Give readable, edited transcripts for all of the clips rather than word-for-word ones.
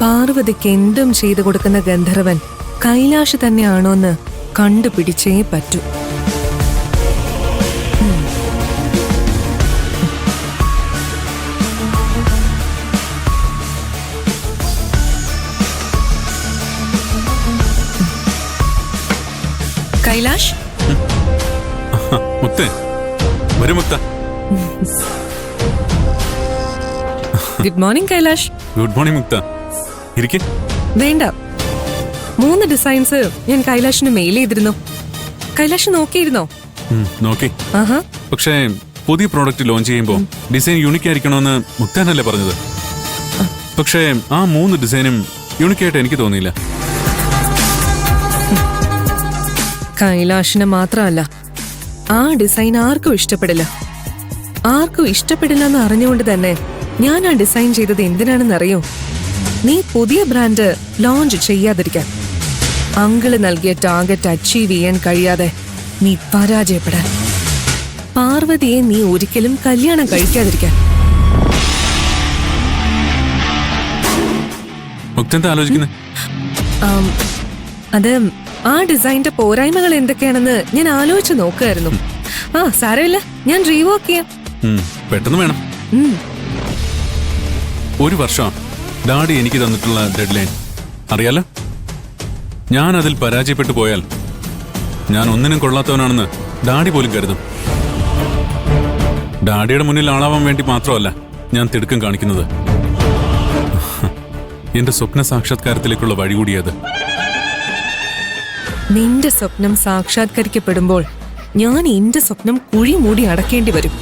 പാർവതിക്ക് എന്തും ചെയ്തു കൊടുക്കുന്ന ഗന്ധർവൻ കൈലാഷ് തന്നെയാണോന്ന് കണ്ടുപിടിച്ചേ പറ്റൂ. കൈലാഷ്, മുത്തേ വരൂ മുത്ത. Good morning Kailash. Good morning മുക്ത. ഇരിക്കെ. വേണ്ട, 3 ഡിസൈൻസ് ഞാൻ കൈലാഷിന് മെയിൽ ചെയ്തിരുന്നു. കൈലാഷ് നോക്കിയിരുന്നോ? നോക്കി. ആഹാ. പക്ഷേ പുതിയ പ്രോഡക്റ്റ് ലോഞ്ച് ചെയ്യുമ്പോ ഡിസൈൻ യൂണിക് ആയിരിക്കണമെന്ന് മുക്താനല്ലേ പറഞ്ഞത്. പക്ഷേ ആ 3 ഡിസൈനും യൂണിക് ആയിട്ട് എനിക്ക് തോന്നിയില്ല. കൈലാഷിന് മാത്രമല്ല, ആ ഡിസൈൻ ആർക്കും ഇഷ്ടപ്പെടില്ല. ആർക്കും ഇഷ്ടപ്പെടില്ല എന്ന് അറിഞ്ഞുകൊണ്ട് തന്നെ ഞാൻ ആ ഡിസൈൻ ചെയ്തത് എന്തിനാണെന്നറിയോ? നീ പുതിയ ബ്രാൻഡ് ലോഞ്ച് ചെയ്യാതിരിക്കാൻ. അങ്കിള് നൽകിയ ടാർഗറ്റ് അച്ചീവ് ചെയ്യാൻ കഴിയാതെ നീ പരാജയപ്പെടാൻ. പാർവതിയെ നീ ഒരിക്കലും കല്യാണം കഴിക്കാതിരിക്കാൻ. അത് ആ ഡിസൈനിന്റെ പോരായ്മകൾ എന്തൊക്കെയാണെന്ന് ഞാൻ ആലോചിച്ച് നോക്കുകയായിരുന്നു. സാരമില്ല, ഞാൻ റീവർക്ക് ചെയ്യാം. പെട്ടെന്ന് വേണം. 1 വർഷം ഡാഡി എനിക്ക് തന്നിട്ടുള്ള ഡെഡ് ലൈൻ അറിയാലോ. ഞാൻ അതിൽ പരാജയപ്പെട്ടു പോയാൽ ഞാൻ ഒന്നിനും കൊള്ളാത്തവനാണെന്ന് ഡാഡി പോലും കരുതും. ഡാഡിയുടെ മുന്നിൽ ആളാവാൻ വേണ്ടി മാത്രമല്ല ഞാൻ തിടുക്കം കാണിക്കുന്നത്. എന്റെ സ്വപ്ന സാക്ഷാത്കാരത്തിലേക്കുള്ള വഴി കൂടിയത്. നിന്റെ സ്വപ്നം സാക്ഷാത്കരിക്കപ്പെടുമ്പോൾ ഞാൻ എന്റെ സ്വപ്നം കുഴി മൂടി അടക്കേണ്ടി വരും.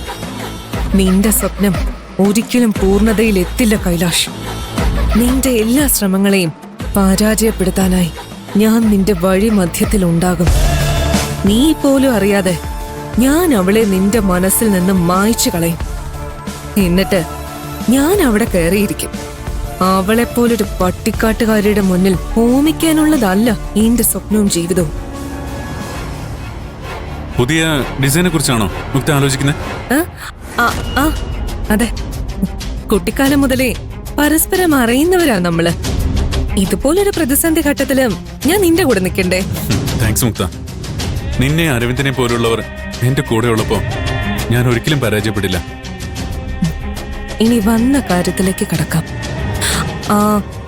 നിന്റെ സ്വപ്നം ഒരിക്കലും പൂർണ്ണതയിൽ എത്തില്ല കൈലാഷ്. നിന്റെ എല്ലാ ശ്രമങ്ങളെയും പരാജയപ്പെടുത്താനായി ഞാൻ നിന്റെ വഴി മധ്യത്തിൽ ഉണ്ടാകും. നീ പോലും അറിയാതെ ഞാൻ അവളെ നിന്റെ മനസ്സിൽ നിന്ന് മായ്ച്ചു കളയും. എന്നിട്ട് ഞാൻ അവിടെ കയറിയിരിക്കും. അവളെപ്പോലൊരു പട്ടിക്കാട്ടുകാരിയുടെ മുന്നിൽ ഹോമിക്കാനുള്ളതല്ല എന്റെ സ്വപ്നവും ജീവിതവും. പുതിയ ഡിസൈനെ കുറിച്ചാണോ മുക്ത ആലോചിക്കുന്നത്? അതെ, കുട്ടിക്കാലം മുതലേ പരസ്പരം അറിയുന്നവരാ നമ്മള്. ഇതുപോലൊരു പ്രതിസന്ധി ഘട്ടത്തിലും ഞാൻ നിന്റെ കൂടെ നിൽക്കണ്ടേ? താങ്ക്സ് മുക്ത. നിന്നെ അരവിന്ദനെ പോലുള്ളവർ എന്റെ കൂടെ ഉള്ളപ്പോ ഞാൻ ഒരിക്കലും പരാജയപ്പെടില്ല. ഇനി വന്ന കാര്യത്തിലേക്ക് കടക്കാം.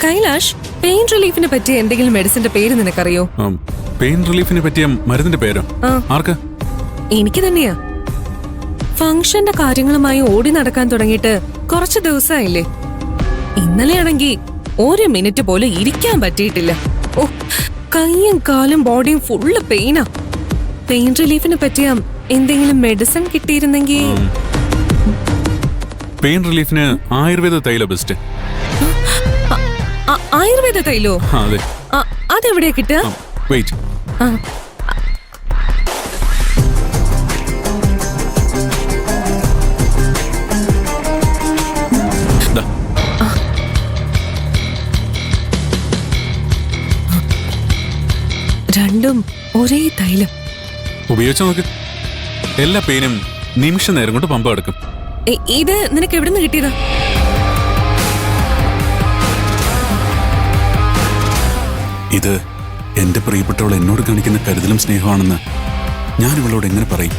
കൈലാഷ്, പെയിൻ റിലീഫിനെ പറ്റിയ എന്തെങ്കിലും മെഡിസിന്റെ പേര് നിനക്കറിയോ? പെയിൻ റിലീഫിനെ പറ്റിയ മരുന്നിന്റെ പേരോ? ആർക്ക്? എനിക്ക് തന്നെയാ. ഫംഗ്ഷന്റെ കാര്യങ്ങളുമായി ഓടി നടക്കാൻ തുടങ്ങിയിട്ട് കുറച്ച് ദിവസമായില്ലേ. ഇന്നലെയാണെങ്കിൽ 1 മിനിറ്റ് പോലും ഇരിക്കാൻ പറ്റിയിട്ടില്ല. ഓ, കൈയും കാലും ബോഡിയും ഫുള്ള് പെയിനാ. പെയിൻ റിലീഫിനെ പറ്റിയ എന്തെങ്കിലും മെഡിസിൻ കിട്ടിയിരുന്നെങ്കിൽ. പെയിൻ റിലീഫിന് ആയുർവേദ തൈല ബെസ്റ്റ്. ആയുർവേദ തൈലോ? അതെവിടെയാ കിട്ടുക? വെയിറ്റ്. രണ്ടും ഒരേ തൈലം. ഉപയോഗിച്ചു നോക്ക്. എല്ലാ പെയിനും നിമിഷ നേരം കൊണ്ട് പമ്പ എടുക്കും. ഇത് നിനക്ക് എവിടെ നിന്ന് കിട്ടിയതാ? ഇത് എന്റെ പ്രിയപ്പെട്ടവൾ എന്നോട് കാണിക്കുന്ന കരുതലും സ്നേഹമാണെന്ന് ഞാൻ ഇവളോട് എങ്ങനെ പറയും?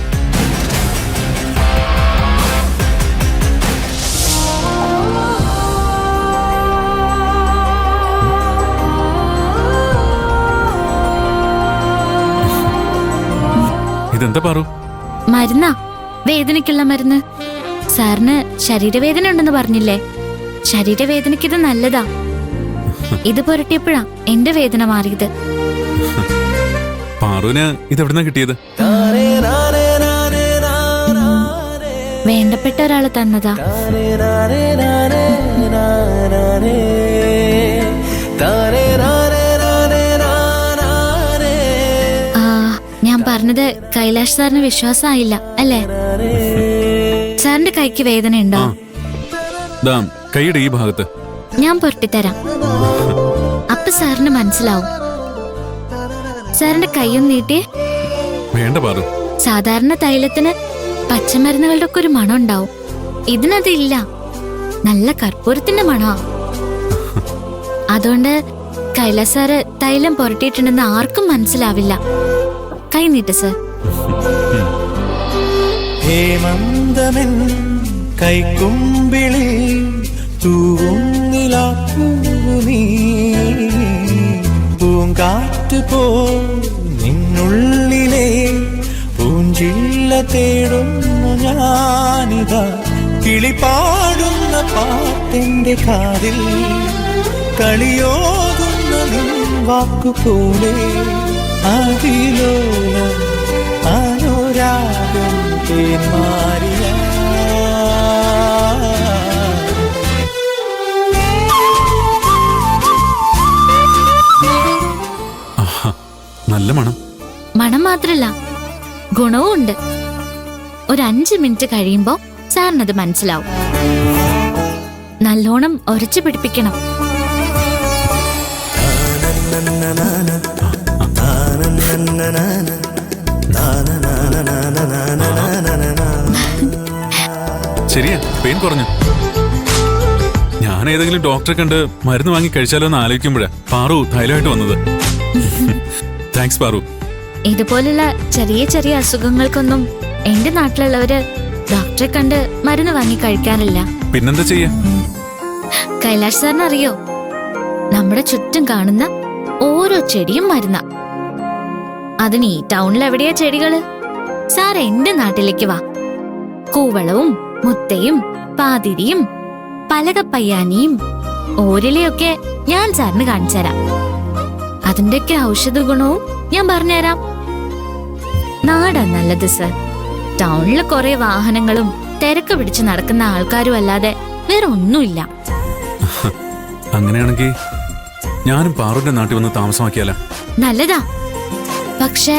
ഇതെന്താ പാറു? മരുന്നാ, വേദനയ്ക്കുള്ള മരുന്ന്. സാറിന് ശരീരവേദന ഉണ്ടെന്ന് പറഞ്ഞില്ലേ? ശരീരവേദനയ്ക്ക് ഇത് നല്ലതാ. ഇത് പുരട്ടിയപ്പോഴാ എന്റെ വേദന മാറിയത്. പാറുവിന് ഇതെവിടുന്നാ കിട്ടിയത്? വേണ്ടപ്പെട്ട ഒരാള് തന്നതാ. ഞാൻ പറഞ്ഞത് കൈലാഷ് സാറിന് വിശ്വാസമായില്ല അല്ലേ? സാറിന്റെ കൈക്ക് വേദന ഉണ്ടോ? കൈയുടെ ഈ ഭാഗത്ത് ഞാൻ പുരട്ടിത്തരാം. അപ്പൊ സാറിന് മനസ്സിലാവും. സാറിന്റെ കൈയും നീട്ടി. വേണ്ട പാറു. സാധാരണ തൈലത്തിന് പച്ചമരുന്നുകളുടെ ഒക്കെ ഒരു മണം ഉണ്ടാവും. ഇതിനതില്ല. നല്ല കർപ്പൂരത്തിന്റെ മണമാ. അതുകൊണ്ട് കൈലാസ് സാറ് തൈലം പുരട്ടിയിട്ടുണ്ടെന്ന് ആർക്കും മനസ്സിലാവില്ല. കൈ നീട്ട് സർ. ഹേമന്തമെൻ കൈക്കുമ്പിളിൽ തൂവുന്നിലാപ്പൂവു നീ, പൂങ്കാറ്റ് പോ നിന്നുള്ളിലെ പൂഞ്ചില്ല തേടുന്നു ഞാനിതാ, കിളിപാടുന്ന പാട്ടിന്റെ കാതിൽ കളിയോകുന്ന നിൻ വാക്കുപോലെ അതിലോലം അനുരാഗം തേന്മാരിയ. നല്ല മണം. മണം മാത്രല്ല, ഗുണവും ഉണ്ട്. ഒരു 5 മിനിറ്റ് കഴിയുമ്പോ സാറിനത് മനസ്സിലാവും. നല്ലോണം ഉരച്ചു പിടിപ്പിക്കണം. ശരിയാ, പെയിൻ കുറഞ്ഞു. ഞാൻ ഏതെങ്കിലും ഡോക്ടറെ കണ്ട് മരുന്ന് വാങ്ങി കഴിച്ചാലോ എന്ന് ആലോചിക്കുമ്പോഴാ പാറു ധൈര്യമായിട്ട് വന്നത്. താങ്ക്സ് പാറു. ഇതുപോലുള്ള ചെറിയ ചെറിയ അസുഖങ്ങൾക്കൊന്നും എന്റെ നാട്ടിലുള്ളവര് ഡോക്ടറെ കണ്ട് മരുന്ന് വാങ്ങി കഴിക്കാറില്ല. പിന്നെന്താ ചെയ്യാ? കൈലാഷ് സാറിന് അറിയോ, നമ്മുടെ ചുറ്റും കാണുന്ന ഓരോ ചെടിയും മരുന്ന. അതിന് ഈ ടൗണിൽ എവിടെയാ ചെടികള്? സാർ എന്റെ നാട്ടിലേക്ക് വാ. കൂവളവും മുത്തയും പാതിരിയും പലകപ്പയ്യാനിയും ഓരിലയൊക്കെ ഞാൻ സാറിന് കാണിച്ചുതരാം. അതിന്റെയൊക്കെ ഔഷധ ഗുണവും ഞാൻ പറഞ്ഞുതരാം. നാടാ നല്ലത് സർ. ടൗണില് കുറെ വാഹനങ്ങളും തിരക്ക് പിടിച്ച് നടക്കുന്ന ആൾക്കാരും അല്ലാതെ വേറെ ഒന്നുമില്ല. അങ്ങനെയാണെങ്കിൽ ഞാനും പാറുവിന്റെ നാട്ടിൽ വന്ന് താമസമാക്കിയാലോ? നല്ലതാ. പക്ഷേ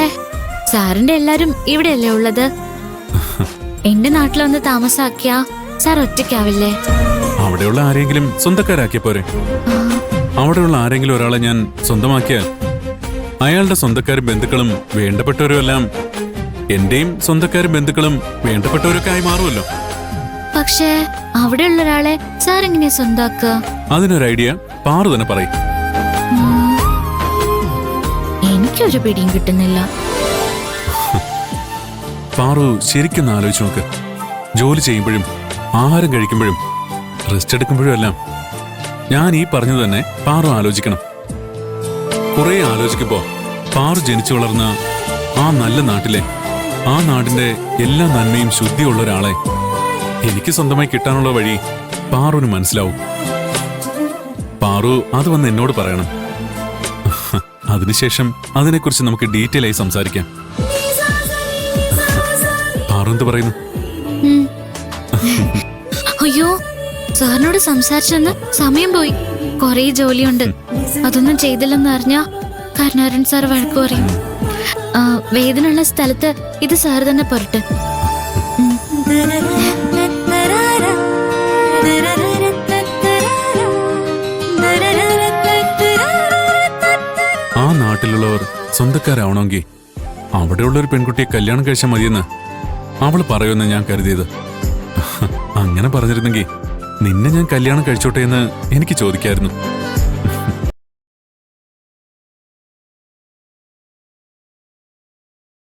സാറിന്റെ എല്ലാരും ഇവിടെയല്ലേ ഉള്ളത്? എന്റെ നാട്ടിലൊന്ന് താമസാക്കിയാ സാർ ഒറ്റയ്ക്കാവില്ലേ? അവിടെയുള്ള ആരെങ്കിലും സ്വന്തക്കാരാക്കിയ പോരെ? അവിടെയുള്ള ആരെങ്കിലും ഒരാളെ ഞാൻ സ്വന്തമാക്കിയാൽ അയാളുടെ സ്വന്തക്കാരും ബന്ധുക്കളും വേണ്ടപ്പെട്ടവരും എല്ലാം എന്റെയും സ്വന്തക്കാരും ബന്ധുക്കളും വേണ്ടപ്പെട്ടവരൊക്കെ ആയി മാറുമല്ലോ. പക്ഷേ അവിടെയുള്ള ഒരാളെ സാർ എങ്ങനെയാ സ്വന്താക്കുക? അതിനൊരു ഐഡിയ പാറു തന്നെ പറയും. എനിക്കൊരു പിടിയും കിട്ടുന്നില്ല. പാറു ശരിക്കും ആലോചിച്ച് നോക്ക്. ജോലി ചെയ്യുമ്പോഴും ആഹാരം കഴിക്കുമ്പോഴും റെസ്റ്റ് എടുക്കുമ്പോഴും എല്ലാം ഞാൻ ഈ പറഞ്ഞത് തന്നെ പാറു ആലോചിക്കണം. കുറെ ആലോചിക്കുമ്പോ പാറു ജനിച്ചു വളർന്ന ആ നല്ല നാട്ടിലെ ആ നാടിന്റെ എല്ലാ നന്മയും ശുദ്ധിയുള്ള ഒരാളെ എനിക്ക് സ്വന്തമായി കിട്ടാനുള്ള വഴി പാറുവിന് മനസ്സിലാവും. പാറു അത് വന്ന് എന്നോട് പറയണം. അതിനുശേഷം അതിനെക്കുറിച്ച് നമുക്ക് ഡീറ്റെയിൽ ആയി സംസാരിക്കാം. പാറു എന്ത് പറയുന്നു? അയ്യോ, സാറിനോട് സംസാരിച്ചെന്ന് സമയം പോയി. കൊറേ ജോലിയുണ്ട്. അതൊന്നും ചെയ്തില്ലെന്ന് അറിഞ്ഞാ കരുണാകരൻ സാർ വഴക്ക് പറയും. വേദനയുള്ള സ്ഥലത്ത് ഇത് സാർ തന്നെ പുരട്ട്. ആ നാട്ടിലുള്ളവർ സ്വന്തക്കാരാവണമെങ്കിൽ അവിടെയുള്ളൊരു പെൺകുട്ടിയെ കല്യാണം കഴിച്ചാൽ മതിയെന്ന് അവള് പറയുമെന്ന് ഞാൻ കരുതിയത്. അങ്ങനെ പറഞ്ഞിരുന്നെങ്കിൽ നിന്നെ ഞാൻ കല്യാണം കഴിച്ചോട്ടെ എന്ന് എനിക്ക് ചോദിക്കായിരുന്നു.